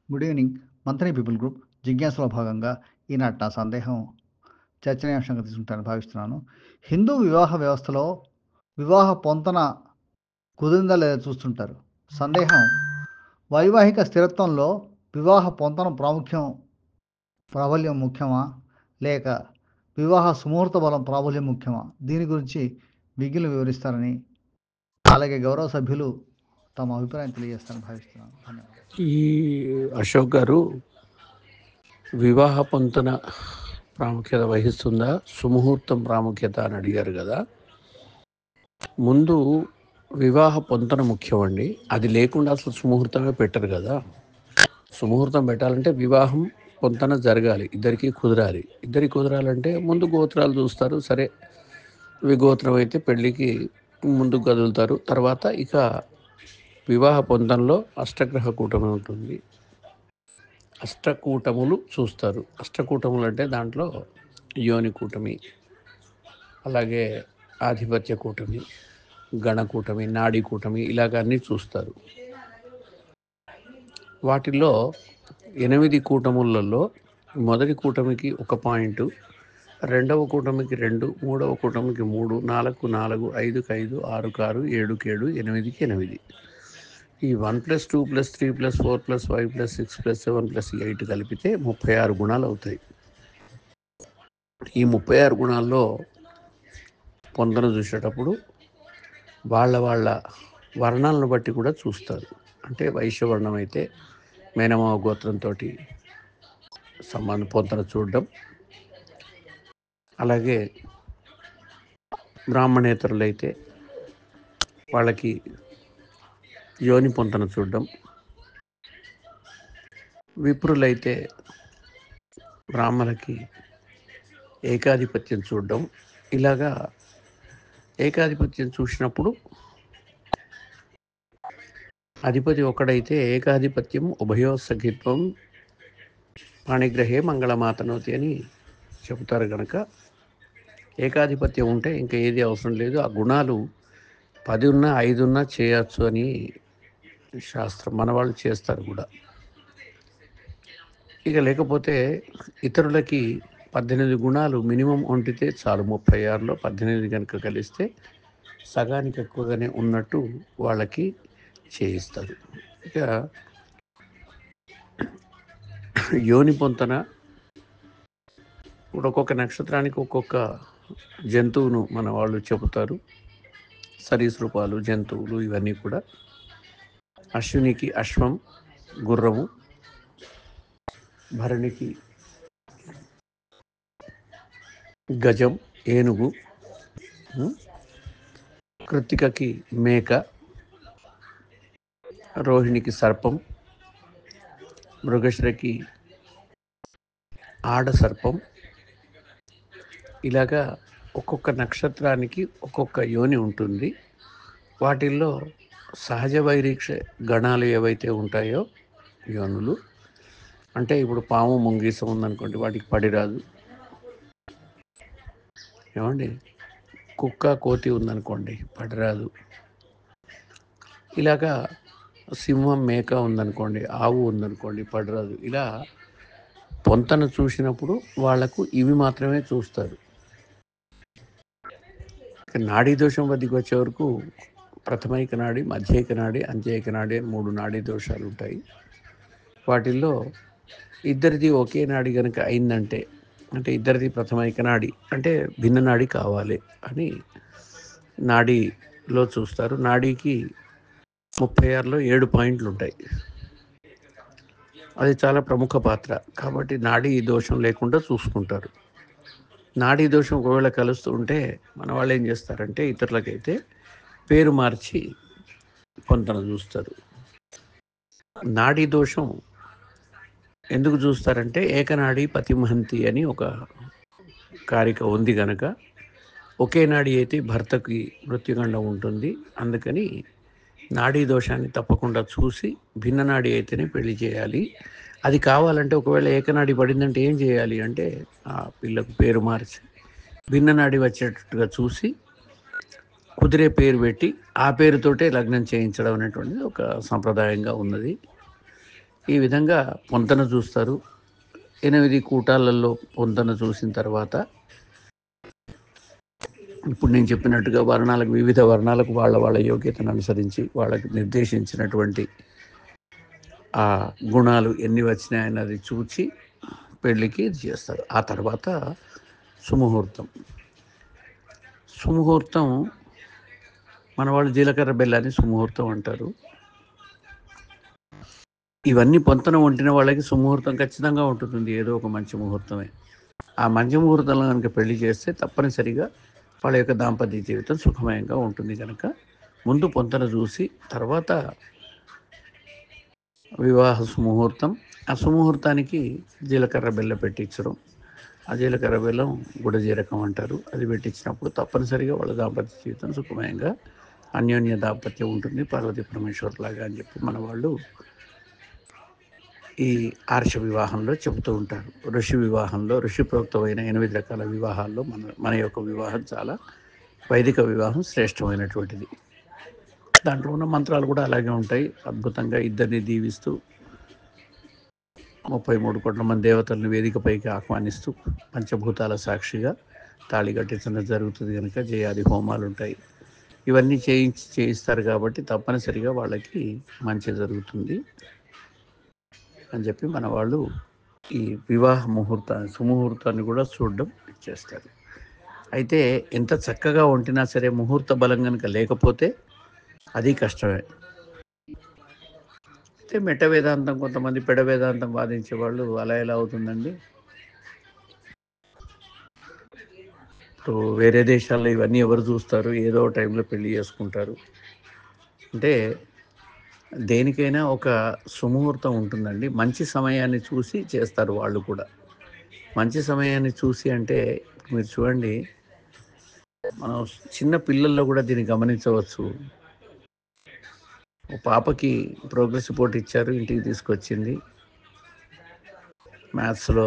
Good evening. Manthani people group జిజ్ఞాసలో భాగంగా ఈనాటి నా సందేహం చర్చనీయాంశంగా తీసుకుంటానని భావిస్తున్నాను. హిందూ వివాహ వ్యవస్థలో వివాహ పొంతన కుదిరిందా లేదా చూస్తుంటారు. సందేహం: వైవాహిక స్థిరత్వంలో వివాహ పొంతన ప్రాబల్యం ముఖ్యమా? లేక వివాహ సుముహూర్త బలం ప్రాబల్యం ముఖ్యమా? దీని గురించి విజ్ఞులు వివరిస్తారని, అలాగే గౌరవ సభ్యులు తమ అభిప్రాయం తెలియజేస్తారని భావిస్తున్నాను. ధన్యవాదాలు. ఈ అశోక్ గారు వివాహ పొంతన ప్రాముఖ్యత వహిస్తుందా, సుముహూర్తం ప్రాముఖ్యత అని అడిగారు కదా. ముందు వివాహ పొంతన ముఖ్యమండి. అది లేకుండా అసలు సుముహూర్తమే పెట్టరు కదా. సుముహూర్తం పెట్టాలంటే వివాహం పొంతన జరగాలి, ఇద్దరికి కుదరాలి. ఇద్దరికి కుదరాలంటే ముందు గోత్రాలు చూస్తారు. సరే, విగోత్రం అయితే పెళ్ళికి ముందుకు కదులుతారు. తర్వాత ఇక వివాహ పొంతనలో అష్టగ్రహ కూటమి ఉంటుంది. అష్టకూటములు చూస్తారు. అష్టకూటములు అంటే దాంట్లో యోని కూటమి, అలాగే ఆధిపత్య కూటమి, గణకూటమి, నాడీ కూటమి, ఇలాగ అన్నీ చూస్తారు. వాటిల్లో 8 కూటములలో మొదటి కూటమికి 1 పాయింట్, రెండవ కూటమికి 2, మూడవ కూటమికి 3, 4కు 4, 5కు 5, 6కు 6, 7కు 7, 8కి 8. ఈ 1+2+3+4+5+6+7+8 కలిపితే 36 గుణాలు అవుతాయి. ఈ 36 గుణాల్లో పొందన చూసేటప్పుడు వాళ్ళ వర్ణాలను బట్టి కూడా చూస్తారు. అంటే వైశ్యవర్ణం అయితే మేనమావ గోత్రంతో పొంతన చూడడం, అలాగే బ్రాహ్మణేతరులైతే వాళ్ళకి యోని పొంతన చూడడం, విప్రులైతే బ్రాహ్మణులకి ఏకాధిపత్యం చూడడం. ఇలాగా ఏకాధిపత్యం చూసినప్పుడు అధిపతి ఒకడైతే ఏకాధిపత్యం ఉభయో సఖిత్వం పాణిగ్రహే మంగళమాతనోతి అని చెబుతారు కనుక ఏకాధిపత్యం ఉంటే ఇంకా ఏది అవసరం లేదు. ఆ గుణాలు 10 ఉన్నా 5 ఉన్నా చేయొచ్చు అని శాస్త్రం, మన వాళ్ళు చేస్తారు కూడా. ఇక లేకపోతే ఇతరులకి 18 గుణాలు మినిమం వండితే చాలు. 36లో 18 కనుక కలిస్తే సగానికి ఎక్కువగానే ఉన్నట్టు వాళ్ళకి చేయిస్తారు. ఇక యోని పొంతన ఇప్పుడు ఒక్కొక్క నక్షత్రానికి ఒక్కొక్క జంతువును మన వాళ్ళు చెబుతారు. సరీసృపాలు, జంతువులు ఇవన్నీ కూడా. అశ్వినికి అశ్వం, గుర్రము, భరణికి గజం, ఏనుగు, కృత్తికకి మేక, రోహిణికి సర్పం, మృగశిరకి ఆడ సర్పం. ఇలాగా ఒక్కొక్క నక్షత్రానికి ఒక్కొక్క యోని ఉంటుంది. వాటిల్లో సహజ వైరీక్ష గణాలు ఏవైతే ఉంటాయో యోనులు, అంటే ఇప్పుడు పాము ముంగీసం ఉందనుకోండి, వాటికి పడిరాదు. ఏమండి, కుక్క కోతి ఉందనుకోండి, పడిరాదు. ఇలాగా సింహం మేక ఉందనుకోండి, ఆవు ఉందనుకోండి, పడిరాదు. ఇలా పొంతన చూసినప్పుడు వాళ్లకు ఇవి మాత్రమే చూస్తారు. నాడీ దోషం వద్దకు వచ్చే వరకు ప్రథమైక నాడి, మధ్యైక నాడి, అంత్యైక నాడి అని 3 నాడీ దోషాలు ఉంటాయి. వాటిల్లో ఇద్దరిది ఒకే నాడి కనుక అయిందంటే, అంటే ఇద్దరిది ప్రథమైక నాడి అంటే భిన్న నాడి కావాలి అని నాడీలో చూస్తారు. నాడీకి 36లో 7 పాయింట్లు ఉంటాయి. అది చాలా ప్రముఖ పాత్ర కాబట్టి నాడీ దోషం లేకుండా చూసుకుంటారు. నాడీ దోషం ఒకవేళ కలుస్తూ ఉంటే మన వాళ్ళు ఏం చేస్తారంటే ఇతరులకైతే పేరు మార్చి పొంతన చూస్తారు. నాడీ దోషం ఎందుకు చూస్తారంటే ఏకనాడి పతిమహంతి అని ఒక కారిక ఉంది కనుక, ఒకే నాడి అయితే భర్తకి మృత్యుగండం ఉంటుంది. అందుకని నాడీ దోషాన్ని తప్పకుండా చూసి భిన్న నాడి అయితేనే పెళ్లి చేయాలి. అది కావాలంటే ఒకవేళ ఏకనాడి పడిందంటే ఏం చేయాలి అంటే ఆ పిల్లకు పేరు మార్చి భిన్న నాడి వచ్చేటట్టుగా చూసి కుదిరే పేరు పెట్టి ఆ పేరుతోటే లగ్నం చేయించడం అనేటువంటిది ఒక సంప్రదాయంగా ఉన్నది. ఈ విధంగా పొంతన చూస్తారు. 8 కూటాలలో పొంతన చూసిన తర్వాత ఇప్పుడు నేను చెప్పినట్టుగా వివిధ వర్ణాలకు వాళ్ళ యోగ్యతను అనుసరించి వాళ్ళకి నిర్దేశించినటువంటి ఆ గుణాలు ఎన్ని వచ్చినాయన్నది చూచి పెళ్ళికి చేస్తారు. ఆ తర్వాత సుముహూర్తం. సుముహూర్తం మన వాళ్ళు జీలకర్ర బెల్లాన్ని సుముహూర్తం అంటారు. ఇవన్నీ పొంతన వంటిన వాళ్ళకి సుముహూర్తం ఖచ్చితంగా ఉంటుంది, ఏదో ఒక మంచి ముహూర్తమే. ఆ మంచి ముహూర్తంలో కనుక పెళ్లి చేస్తే తప్పనిసరిగా వాళ్ళ యొక్క దాంపత్య జీవితం సుఖమయంగా ఉంటుంది. కనుక ముందు పొంతన చూసి తర్వాత వివాహ సుముహూర్తం. ఆ సుముహూర్తానికి జీలకర్ర బెల్లం పెట్టించడం, ఆ జీలకర్ర బెల్లం గుడజీరకం అంటారు, అది పెట్టించినప్పుడు తప్పనిసరిగా వాళ్ళ దాంపత్య జీవితం సుఖమయంగా అన్యోన్య దాంపత్యం ఉంటుంది, పార్వతీ పరమేశ్వర్లాగా అని చెప్పి మన వాళ్ళు ఈ ఆర్ష వివాహంలో చెబుతూ ఉంటారు. ఋషి వివాహంలో, ఋషి ప్రోక్తమైన 8 రకాల వివాహాల్లో మన యొక్క వివాహం చాలా వైదిక వివాహం శ్రేష్టమైనటువంటిది. దాంట్లో ఉన్న మంత్రాలు కూడా అలాగే ఉంటాయి. అద్భుతంగా ఇద్దరిని దీవిస్తూ 33 కోట్ల మంది దేవతలను వేదికపైకి ఆహ్వానిస్తూ పంచభూతాల సాక్షిగా తాళి కట్టించడం జరుగుతుంది. కనుక జయాది హోమాలు ఉంటాయి. ఇవన్నీ చేయిస్తారు కాబట్టి తప్పనిసరిగా వాళ్ళకి మంచి జరుగుతుంది అని చెప్పి మన వాళ్ళు ఈ వివాహ సుముహూర్తాన్ని కూడా చూడడం చేస్తారు. అయితే ఎంత చక్కగా వంటినా సరే ముహూర్త బలం కనుక లేకపోతే అది కష్టమే. అయితే మెట్ట వేదాంతం, కొంతమంది పెడ వేదాంతం వాదించే వాళ్ళు అలా ఎలా అవుతుందండి. ఇప్పుడు వేరే దేశాల్లో ఇవన్నీ ఎవరు చూస్తారు, ఏదో టైంలో పెళ్లి చేసుకుంటారు. అంటే దేనికైనా ఒక సుముహూర్తం ఉంటుందండి. మంచి సమయాన్ని చూసి చేస్తారు వాళ్ళు కూడా. మంచి సమయాన్ని చూసి అంటే మీరు చూడండి, మనం చిన్న పిల్లల్లో కూడా దీన్ని గమనించవచ్చు. ఒక పాపకి ప్రోగ్రెస్ రిపోర్ట్ ఇచ్చారు, ఇంటికి తీసుకొచ్చింది. మ్యాథ్స్లో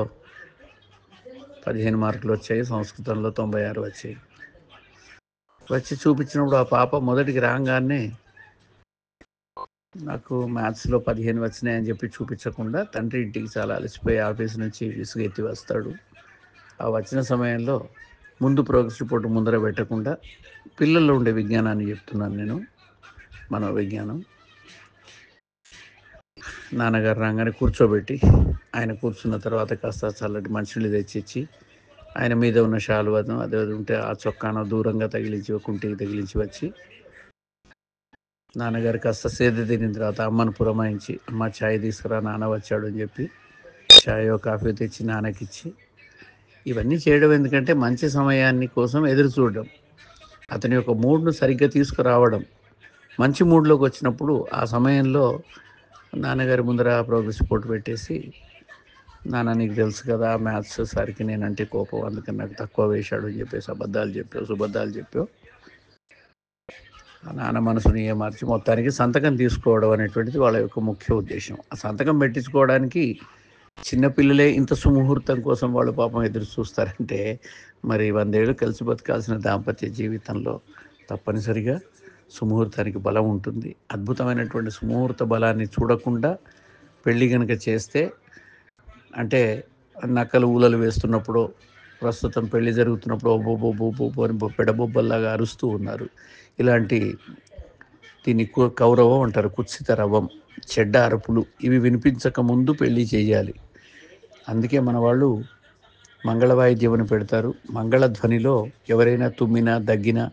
15 మార్కులు వచ్చాయి, సంస్కృతంలో 96 వచ్చాయి. వచ్చి చూపించినప్పుడు ఆ పాప మొదటికి రాగానే నాకు మ్యాథ్స్లో 15 వచ్చినాయని చెప్పి చూపించకుండా తండ్రి ఇంటికి చాలా అలసిపోయి ఆఫీస్ నుంచి విసుగెత్తి వస్తాడు. ఆ వచ్చిన సమయంలో ముందు ప్రోగ్రెస్ రిపోర్ట్ ముందర పెట్టకుండా పిల్లల్లో ఉండే విజ్ఞానాన్ని చెప్తున్నాను నేను, మనోవిజ్ఞానం. నాన్నగారు రాగానే కూర్చోబెట్టి ఆయన కూర్చున్న తర్వాత కాస్త చల్లటి మంచినీళ్ళు తెచ్చిచ్చి ఆయన మీద ఉన్న శాలువాను అదే ఉంటే ఆ చొక్కాను దూరంగా తగిలించి కుంటికి తగిలించి వచ్చి నాన్నగారు కాస్త సేద తినిన తర్వాత అమ్మను పురమాయించి అమ్మ ఛాయ్ తీసుకురా నాన్న వచ్చాడు అని చెప్పి ఛాయో కాఫీ తెచ్చి నాన్నకిచ్చి ఇవన్నీ చేయడం ఎందుకంటే మంచి సమయాన్ని కోసం ఎదురు చూడడం, అతని యొక్క మూడ్ను సరిగ్గా తీసుకురావడం. మంచి మూడ్లోకి వచ్చినప్పుడు ఆ సమయంలో నాన్నగారి ముందర ప్రోగ్రెస్ రిపోర్ట్ పెట్టేసి నాన్న నీకు తెలుసు కదా మ్యాథ్స్ సరికి నేనంటే కోపం, అందుకని నాకు తక్కువ వేశాడు అని చెప్పేసి సుబద్ధాలు చెప్పావు నాన్న మనసుని ఏమార్చి మొత్తానికి సంతకం తీసుకోవడం అనేటువంటిది వాళ్ళ యొక్క ముఖ్య ఉద్దేశం. ఆ సంతకం పెట్టించుకోవడానికి చిన్నపిల్లలే ఇంత సుముహూర్తం కోసం వాళ్ళు పాపం ఎదురు చూస్తారంటే మరి 100 ఏళ్ళు కలిసి బతకాల్సిన దాంపత్య జీవితంలో తప్పనిసరిగా సుముహూర్తానికి బలం ఉంటుంది. అద్భుతమైనటువంటి సుముహూర్త బలాన్ని చూడకుండా పెళ్ళి కనుక చేస్తే, అంటే నక్కలు ఊలలు వేస్తున్నప్పుడు, ప్రస్తుతం పెళ్లి జరుగుతున్నప్పుడు బొబ్బో అని పెడబొబ్బల్లాగా అరుస్తూ ఉన్నారు. ఇలాంటి దీన్ని కౌరవం అంటారు, కుత్సిత రవం, చెడ్డ అరుపులు ఇవి వినిపించక ముందు పెళ్లి చేయాలి. అందుకే మన వాళ్ళు మంగళవాయిద్యం అని పెడతారు. మంగళధ్వనిలో ఎవరైనా తుమ్మినా దగ్గినా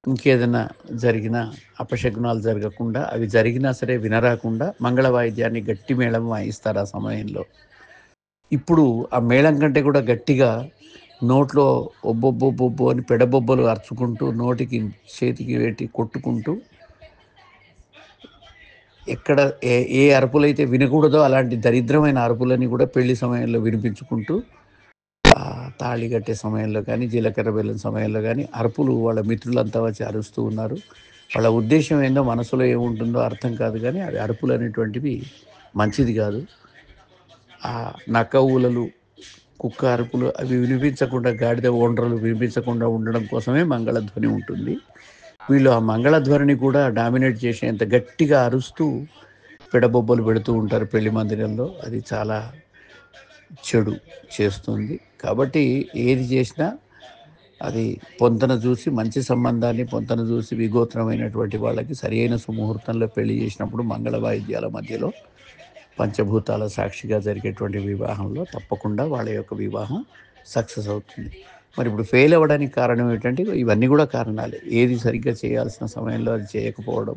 ఇంకేదైనా జరిగినా అపశకునాలు జరగకుండా, అవి జరిగినా సరే వినరాకుండా మంగళ వాయిద్యాన్ని గట్టి మేళం వాయిస్తారు ఆ సమయంలో. ఇప్పుడు ఆ మేళం కంటే కూడా గట్టిగా నోట్లో ఒబ్బొబ్బొబ్బొబ్బో అని పెడబొబ్బలు అరుచుకుంటూ నోటికి చేతికి పెట్టి కొట్టుకుంటూ ఎక్కడ ఏ అరుపులైతే వినకూడదో అలాంటి దరిద్రమైన అరుపులని కూడా పెళ్లి సమయంలో వినిపించుకుంటూ తాళి కట్టే సమయంలో కానీ జీలకర్ర బెల్లం సమయంలో కానీ అరుపులు వాళ్ళ మిత్రులంతా వచ్చి అరుస్తూ ఉన్నారు. వాళ్ళ ఉద్దేశం ఏందో మనసులో ఏముంటుందో అర్థం కాదు, కానీ అవి అరుపులు అనేటువంటివి మంచిది కాదు. ఆ నక్క ఊలలు, కుక్క అరుపులు అవి వినిపించకుండా, గాడిద ఓండ్రలు వినిపించకుండా ఉండడం కోసమే మంగళధ్వని ఉంటుంది. వీళ్ళు ఆ మంగళధ్వనిని కూడా డామినేట్ చేసేంత గట్టిగా అరుస్తూ పెడబొబ్బలు పెడుతూ ఉంటారు పెళ్లి మందిరంలో. అది చాలా చెడు చేస్తుంది. కాబట్టి ఏది చేసినా అది పొంతన చూసి, మంచి సంబంధాన్ని పొంతన చూసి, విగోత్రమైనటువంటి వాళ్ళకి సరియైన సుముహూర్తంలో పెళ్లి చేసినప్పుడు మంగళ వాయిద్యాల మధ్యలో పంచభూతాల సాక్షిగా జరిగేటువంటి వివాహంలో తప్పకుండా వాళ్ళ యొక్క వివాహం సక్సెస్ అవుతుంది. మరి ఇప్పుడు ఫెయిల్ అవ్వడానికి కారణం ఏంటంటే ఇవన్నీ కూడా కారణాలే. ఏది సరిగ్గా చేయాల్సిన సమయంలో అది చేయకపోవడం,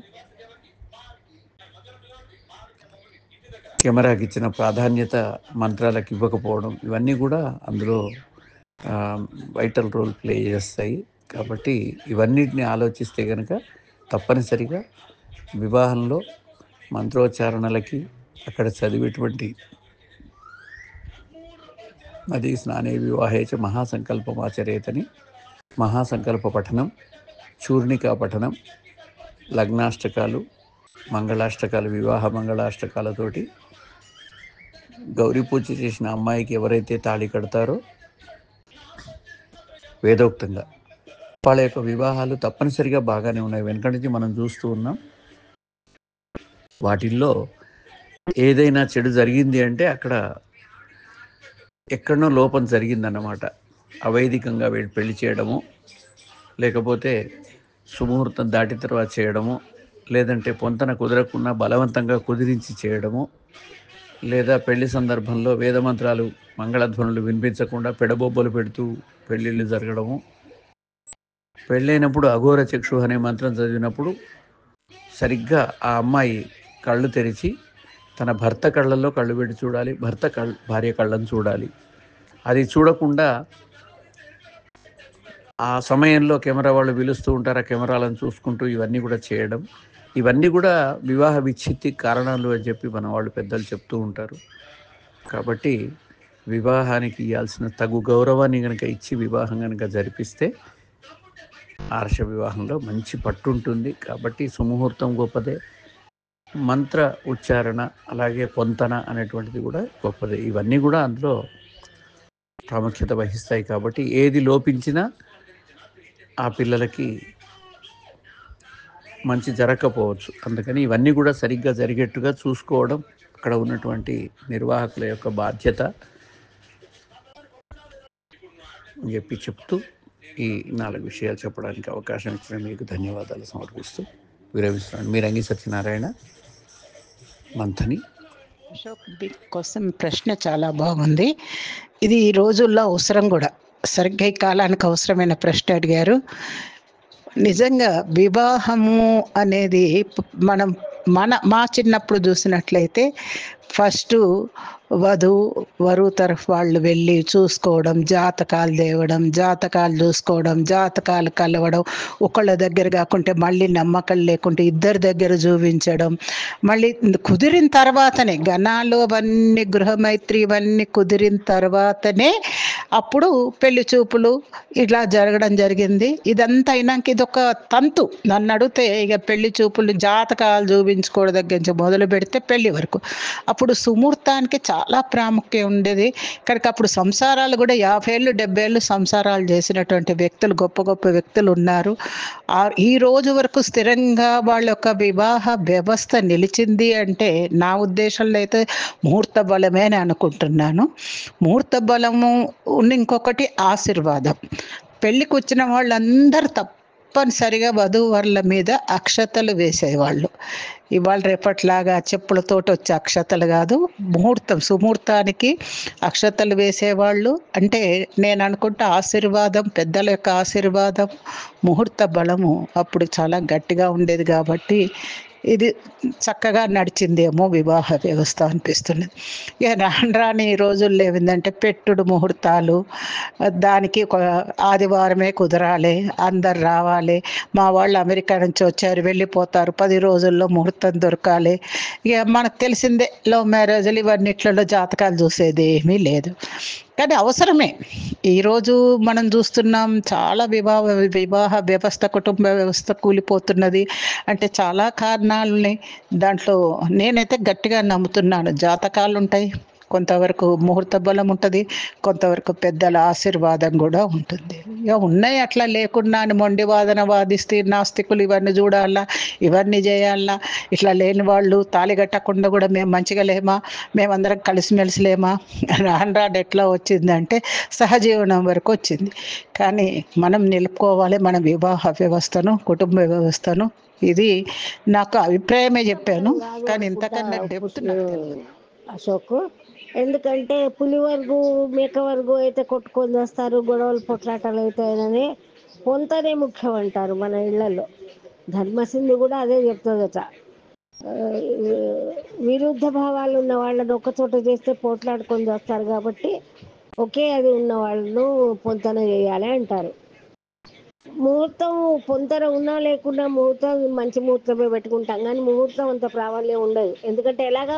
కెమెరాకి ఇచ్చిన ప్రాధాన్యత మంత్రాలకు ఇవ్వకపోవడం, ఇవన్నీ కూడా అందులో వైటల్ రోల్ ప్లే చేస్తాయి. కాబట్టి ఇవన్నిటిని ఆలోచిస్తే కనుక తప్పనిసరిగా వివాహంలో మంత్రోచ్చారణలకి, అక్కడ చదివేటువంటి అది స్నానే వివాహేచ మహాసంకల్పమాచరేతని, మహాసంకల్ప పఠనం, చూర్ణికా పఠనం, లగ్నాష్టకాలు, మంగళాష్టకాలు, వివాహ మంగళాష్టకాలతోటి గౌరీ పూజ చేసిన అమ్మాయికి ఎవరైతే తాళి కడతారో వేదోక్తంగా వాళ్ళ యొక్క వివాహాలు తప్పనిసరిగా బాగానే ఉన్నాయి. వెనక నుంచి మనం చూస్తూ ఉన్నాం. వాటిల్లో ఏదైనా చెడు జరిగింది అంటే అక్కడ ఎక్కడనో లోపం జరిగిందన్నమాట. అవైదికంగా పెళ్లి చేయడము, లేకపోతే సుముహూర్తం దాటిన తర్వాత చేయడము, లేదంటే పొంతన కుదరకుండా బలవంతంగా కుదిరించి చేయడము, లేదా పెళ్లి సందర్భంలో వేదమంత్రాలు మంగళధ్వనులు వినిపించకుండా పెడబొబ్బలు పెడుతూ పెళ్ళిళ్ళు జరగడము, పెళ్ళైనప్పుడు అఘోర చక్షు అనే మంత్రం చదివినప్పుడు సరిగ్గా ఆ అమ్మాయి కళ్ళు తెరిచి తన భర్త కళ్ళల్లో కళ్ళు పెట్టి చూడాలి, భార్య కళ్ళను చూడాలి. అది చూడకుండా ఆ సమయంలో కెమెరా వాళ్ళు పిలుస్తూ ఉంటారు, ఆ కెమెరాలను చూసుకుంటూ ఇవన్నీ కూడా చేయడం, ఇవన్నీ కూడా వివాహ విచ్ఛిత్తి కారణాలు అని చెప్పి మన వాళ్ళు పెద్దలు చెప్తూ ఉంటారు. కాబట్టి వివాహానికి ఇవ్వాల్సిన తగు గౌరవాన్ని కనుక ఇచ్చి వివాహం కనుక జరిపిస్తే ఆర్ష వివాహంలో మంచి పట్టు ఉంటుంది. కాబట్టి సుముహూర్తం గొప్పదే, మంత్ర ఉచ్చారణ అలాగే పొంతన అనేటువంటిది కూడా గొప్పదే. ఇవన్నీ కూడా అందులో ప్రాముఖ్యత వహిస్తాయి. కాబట్టి ఏది లోపించినా ఆ పిల్లలకి మంచి జరగకపోవచ్చు. అందుకని ఇవన్నీ కూడా సరిగ్గా జరిగేట్టుగా చూసుకోవడం అక్కడ ఉన్నటువంటి నిర్వాహకుల యొక్క బాధ్యత అని చెప్పి చెప్తూ ఈ 4 విషయాలు చెప్పడానికి అవకాశం ఇచ్చిన మీకు ధన్యవాదాలు సమర్పిస్తూ విరమిస్తున్నాను. మీరంగి సత్యనారాయణ, మంథని. అశోక్ కోసం ప్రశ్న చాలా బాగుంది. ఇది ఈ రోజుల్లో అవసరం కూడా, సరిగ్గా ఈ కాలానికి అవసరమైన ప్రశ్న అడిగారు. నిజంగా వివాహము అనేది మా చిన్నప్పుడు చూసినట్లయితే ఫస్ట్ వరువు తరఫు వాళ్ళు వెళ్ళి చూసుకోవడం, జాతకాలు తేవడం, జాతకాలు చూసుకోవడం, జాతకాలు కలవడం, ఒకళ్ళ దగ్గర కాకుంటే మళ్ళీ నమ్మకం లేకుంటే ఇద్దరి దగ్గర చూపించడం, మళ్ళీ కుదిరిన తర్వాతనే గణాలు అవన్నీ గృహమైత్రి ఇవన్నీ కుదిరిన తర్వాతనే అప్పుడు పెళ్లి చూపులు ఇలా జరగడం జరిగింది. ఇదంతా అయినాక ఇదొక తంతు. నన్ను అడిగితే ఇక పెళ్లి చూపులు జాతకాలు చూపించుకోవడం దగ్గర నుంచి మొదలు పెడితే పెళ్లి వరకు అప్పుడు సుముహూర్తానికి చాలా ప్రాముఖ్యం ఉండేది. కనుక అప్పుడు సంసారాలు కూడా 50 ఏళ్ళు 70 ఏళ్ళు సంసారాలు చేసినటువంటి వ్యక్తులు, గొప్ప గొప్ప వ్యక్తులు ఉన్నారు. ఈ రోజు వరకు స్థిరంగా వాళ్ళ యొక్క వివాహ వ్యవస్థ నిలిచింది అంటే నా ఉద్దేశంలో అయితే ముహూర్త బలమే అని అనుకుంటున్నాను. ముహూర్త బలము ఇంకొకటి ఆశీర్వాదం. పెళ్ళికి వచ్చిన వాళ్ళందరూ తప్పనిసరిగా వధూవరుల మీద అక్షతలు వేసేవాళ్ళు. ఇవాళ రేపట్లాగా చెప్పులతోటి వచ్చే అక్షతలు కాదు, సుముహూర్తానికి అక్షతలు వేసేవాళ్ళు. అంటే నేను అనుకుంటా ఆశీర్వాదం, పెద్దల యొక్క ఆశీర్వాదం, ముహూర్త బలము అప్పుడు చాలా గట్టిగా ఉండేది. కాబట్టి ఇది చక్కగా నడిచిందేమో వివాహ వ్యవస్థ అనిపిస్తున్నది. ఇక రాని రోజుల్లో ఏమిందంటే పెట్టుడు ముహూర్తాలు, దానికి ఒక ఆదివారమే కుదరాలి, అందరు రావాలి, మా వాళ్ళు అమెరికా నుంచి వచ్చారు వెళ్ళిపోతారు, 10 రోజుల్లో ముహూర్తం దొరకాలి. ఇక మనకు తెలిసిందే లవ్ మ్యారేజ్లు ఇవన్నిట్లలో జాతకాలు చూసేది ఏమీ లేదు. కానీ అవసరమే. ఈరోజు మనం చూస్తున్నాం చాలా వివాహ వ్యవస్థ, కుటుంబ వ్యవస్థ కూలిపోతున్నది. అంటే చాలా కారణాలని దాంట్లో నేనైతే గట్టిగా నమ్ముతున్నాను. జాతకాలు ఉంటాయి, కొంతవరకు ముహూర్త బలం ఉంటుంది, కొంతవరకు పెద్దల ఆశీర్వాదం కూడా ఉంటుంది. ఇక ఉన్నాయి అట్లా లేకుండా అని మొండి వాదన వాదిస్తే నాస్తికులు ఇవన్నీ చూడాలా, ఇవన్నీ చేయాలా, ఇట్లా లేని వాళ్ళు తాళి కట్టకుండా కూడా మేము మంచిగా లేమా, మేమందరం కలిసిమెలిసి లేమా, రాను రాను ఎట్లా వచ్చిందంటే సహజీవనం వరకు వచ్చింది. కానీ మనం నిలుపుకోవాలి మన వివాహ వ్యవస్థను, కుటుంబ వ్యవస్థను. ఇది నాకు అభిప్రాయమే చెప్పాను, కాదు కానీ అనుకుంటా ఇంతకన్నా డెప్త్ నాకు తెలియదు. అశోక్. ఎందుకంటే పులివర్గు మేకవర్గు అయితే కొట్టుకొని వస్తారు, గొడవలు పొట్లాటలు అవుతాయని పొంతనే ముఖ్యం అంటారు మన ఇళ్లలో. ధర్మసింధు కూడా అదే చెప్తుందట. ఆ, విరుద్ధ భావాలు ఉన్న వాళ్ళని ఒక్కచోట చేస్తే పోట్లాడుకొని వస్తారు కాబట్టి ఒకే అది ఉన్న వాళ్ళను పొంతన చేయాలి అంటారు. ముహూర్తం పొంతన ఉన్నా లేకున్నా ముహూర్తం మంచి ముహూర్తమే పెట్టుకుంటాం, కానీ ముహూర్తం అంత ప్రాబల్యం ఉండదు. ఎందుకంటే ఎలాగా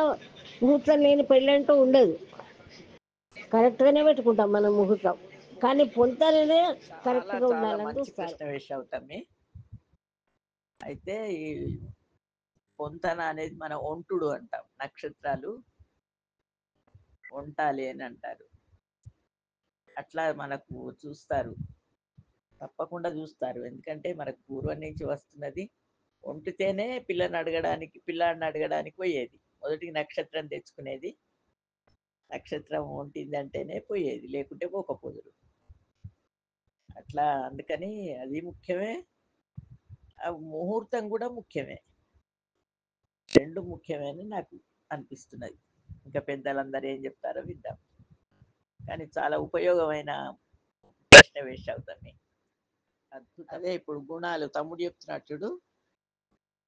ముహూర్తం లేని పెళ్ళంటూ ఉండదు. కరెక్ట్గానే పెట్టుకుంటాం మనం ముహూర్తం, కానీ పొంతననే చాలా కరెక్ట్గా చాలా ఉండాలని మంచి చూస్తారు. ప్రశ్న వేసావు తమ్మి. అయితే ఈ పొంతన అనేది మన ఒంటుడు అంటాం. నక్షత్రాలు వంటాలి అని అంటారు. అట్లా మనకు చూస్తారు, తప్పకుండా చూస్తారు. ఎందుకంటే మనకు పూర్వం నుంచి వస్తున్నది. వంటితేనే పిల్లాడిని అడగడానికి పోయేది. మొదటికి నక్షత్రం తెచ్చుకునేది. నక్షత్రం వంటిందంటేనే పోయేది, లేకుంటే పోకపోదురు. అట్లా అందుకని అది ముఖ్యమే, ఆ ముహూర్తం కూడా ముఖ్యమే. రెండు ముఖ్యమే అని నాకు అనిపిస్తున్నది. ఇంకా పెద్దలందరూ ఏం చెప్తారో విద్దాం. కానీ చాలా ఉపయోగమైన ప్రశ్న వేశావు దాన్ని. అద్భుతం. అదే ఇప్పుడు గుణాలు తమ్ముడు చెప్తున్నాడు చూడు,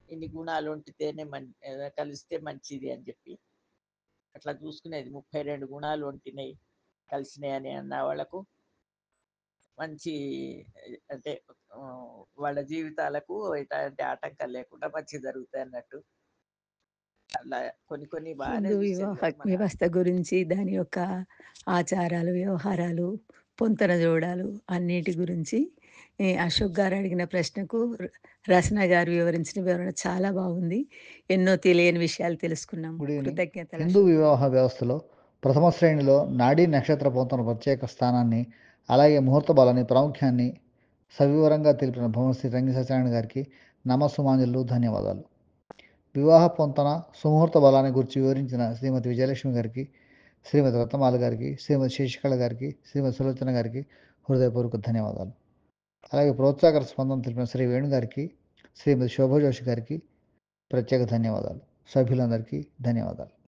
ఇన్ని గుణాలు ఉంటేనే కలిస్తే మంచిది అని చెప్పి అట్లా చూసుకునేది. 32 గుణాలు ఉంటున్నాయి కలిసినాయి అని అన్న వాళ్ళకు మంచి, అంటే వాళ్ళ జీవితాలకు ఎలాంటి ఆటంకాలు లేకుండా మంచి జరుగుతాయి అన్నట్టు. అలా కొన్ని కొన్ని బాగానే హిందూ చూసేది వివాహ కదా మన. వ్యవస్థ గురించి, దాని యొక్క ఆచారాలు, వ్యవహారాలు, పొంతన జోడాలు అన్నిటి గురించి అశోక్ గారు అడిగిన ప్రశ్నకు రచన గారు వివరించిన వివరణ చాలా బాగుంది. ఎన్నో తెలియని విషయాలు తెలుసుకున్నాం. Good evening. కృతజ్ఞతలు హిందూ అశోక్ గారు. వివాహ వ్యవస్థలో ప్రథమ శ్రేణిలో నాడీ నక్షత్ర పొంతన ప్రత్యేక స్థానాన్ని, అలాగే ముహూర్త బలాన్ని ప్రాముఖ్యాన్ని సవివరంగా తెలిపిన భవనశ్రీ రంగి సత్యనారాయణ గారికి నమస్సుమాంజలు, ధన్యవాదాలు. వివాహ పొంతన సుముహూర్త బలాన్ని గురించి వివరించిన శ్రీమతి విజయలక్ష్మి గారికి, శ్రీమతి రత్నమాల గారికి, శ్రీమతి శశికళ గారికి, శ్రీమతి సులోచన గారికి హృదయపూర్వక ధన్యవాదాలు. అలాగే ప్రోత్సాహకర స్పందన తెలిపిన శ్రీ వేణు గారికి, శ్రీమతి శోభా జోషి గారికి ప్రత్యేక ధన్యవాదాలు. సభ్యులందరికీ ధన్యవాదాలు.